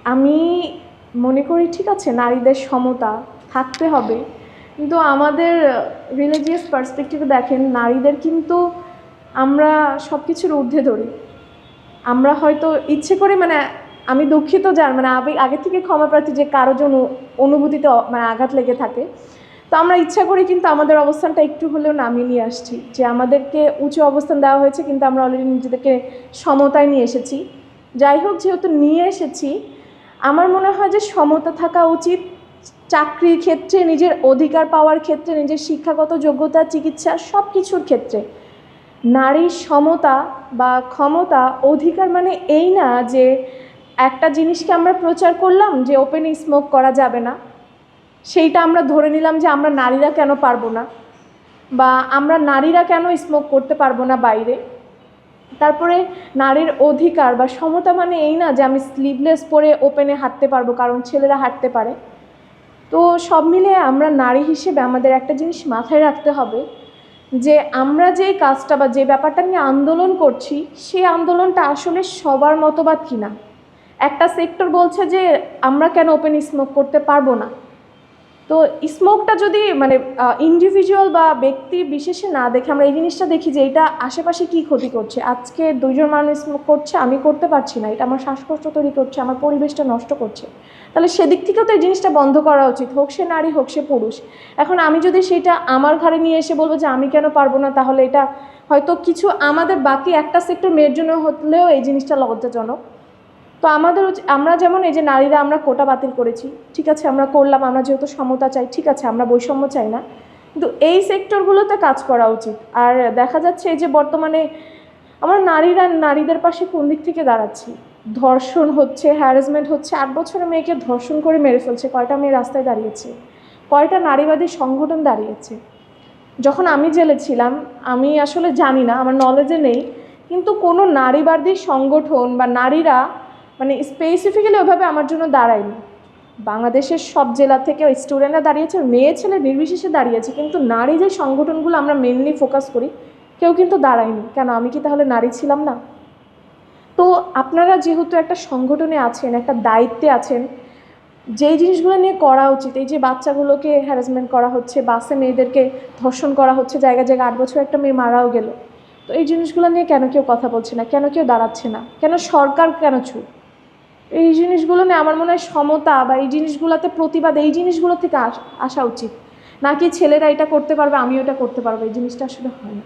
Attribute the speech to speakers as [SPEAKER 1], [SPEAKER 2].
[SPEAKER 1] আমি মনে করি ঠিক আছে নারীদের সমতা থাকতে হবে, কিন্তু আমাদের রিলিজিয়াস পার্সপেক্টিভে দেখেন নারীদের কিন্তু আমরা সব কিছুর ঊর্ধ্বে ধরি। আমরা হয়তো ইচ্ছে করে আমি দুঃখিত যার আগে থেকে ক্ষমা প্রার্থী যে কারো জন্য অনুভূতিতে আঘাত লেগে থাকে, তো আমরা ইচ্ছা করে কিন্তু আমাদের অবস্থানটা একটু হলেও নামিয়ে নিয়ে আসছি, যে আমাদেরকে উঁচু অবস্থান দেওয়া হয়েছে কিন্তু আমরা অলরেডি নিজেদেরকে সমতায় নিয়ে এসেছি। যাই হোক, যেহেতু নিয়ে এসেছি, আমার মনে হয় যে সমতা থাকা উচিত চাকরির ক্ষেত্রে, নিজের অধিকার পাওয়ার ক্ষেত্রে, নিজের শিক্ষাগত যোগ্যতা, চিকিৎসা সব কিছুর ক্ষেত্রে। নারীর সমতা বা ক্ষমতা, অধিকার এই না যে একটা জিনিসকে আমরা প্রচার করলাম যে ওপেনে স্মোক করা যাবে না, সেইটা আমরা ধরে নিলাম যে আমরা নারীরা কেন পারবো না, বা আমরা নারীরা কেন স্মোক করতে পারবো না বাইরে। তারপরে নারীর অধিকার বা সমতা এই না যে আমি স্লিভলেস পরে ওপেনে হাঁটতে পারবো কারণ ছেলেরা হাঁটতে পারে। তো সব মিলিয়ে আমরা নারী হিসেবে আমাদের একটা জিনিস মাথায় রাখতে হবে, যে আমরা যে কাজটা বা যে ব্যাপারটা নিয়ে আন্দোলন করছি, সেই আন্দোলনটা আসলে সবার মতবাদ কিনা। একটা সেক্টর বলছে যে আমরা কেন ওপেন স্মোক করতে পারবো না, তো স্মোকটা যদি ইন্ডিভিজুয়াল বা ব্যক্তি বিশেষে না দেখে আমরা এই জিনিসটা দেখি যে এটা আশেপাশে কী ক্ষতি করছে। আজকে 2 জন মানুষ স্মোক করছে, আমি করতে পারছি না, এটা আমার শ্বাসকষ্ট তৈরি করছে, আমার পরিবেশটা নষ্ট করছে, তাহলে সেদিক থেকেও তো এই জিনিসটা বন্ধ করা উচিত, হোক সে নারী হোক সে পুরুষ। এখন আমি যদি সেটা আমার ঘাড়ে নিয়ে এসে বলবো যে আমি কেন পারবো না, তাহলে এটা হয়তো কিছু আমাদের বাকি একটা সেক্টর মেয়ের জন্য হলেও এই জিনিসটা লজ্জাজনক। তো আমরা যেমন এই যে নারীরা আমরা কোটা বাতিল করেছি, ঠিক আছে আমরা করলাম, আমরা যেহেতু সমতা চাই, ঠিক আছে আমরা বৈষম্য চাই না, কিন্তু এই সেক্টরগুলোতে কাজ করা উচিত। আর দেখা যাচ্ছে এই যে বর্তমানে আমরা নারীদের পাশে কোন দিক থেকে দাঁড়াচ্ছি, ধর্ষণ হচ্ছে, হ্যারাসমেন্ট হচ্ছে, 8 বছরের মেয়েকে ধর্ষণ করে মেরে ফেলছে, কয়টা মেয়ে রাস্তায় দাঁড়িয়েছে, কয়টা নারীবাদী সংগঠন দাঁড়িয়েছে। যখন আমি জেলে ছিলাম, আমি আসলে জানি না, আমার নলেজে নেই, কিন্তু কোনো নারীবাদী সংগঠন বা নারীরা স্পেসিফিক্যালি ওইভাবে আমার জন্য দাঁড়ায়নি। বাংলাদেশের সব জেলা থেকে স্টুডেন্টরা দাঁড়িয়েছে, মেয়ে ছেলে নির্বিশেষে দাঁড়িয়েছে, কিন্তু নারী যে সংগঠনগুলো আমরা মেনলি ফোকাস করি কেউ কিন্তু দাঁড়ায়নি। কেন, আমি কি তাহলে নারী ছিলাম না? তো আপনারা যেহেতু একটা সংগঠনে আছেন, একটা দায়িত্বে আছেন, যেই জিনিসগুলো নিয়ে করা উচিত, এই যে বাচ্চাগুলোকে হ্যারাসমেন্ট করা হচ্ছে, বাসে মেয়েদেরকে ধর্ষণ করা হচ্ছে, জায়গায় জায়গায় 8 বছর একটা মেয়ে মারাও গেল, তো এই জিনিসগুলো নিয়ে কেন কেউ কথা বলছে না, কেন কেউ দাঁড়াচ্ছে না, কেন সরকার কেন চুপ? এই জিনিসগুলো নিয়ে আমার মনে হয় সমতা বা এই জিনিসগুলোতে প্রতিবাদ, এই জিনিসগুলো থেকে আসা উচিত, নাকি ছেলেরা এটা করতে পারবে আমিও এটা করতে পারবো, এই জিনিসটা আসলে হয় না।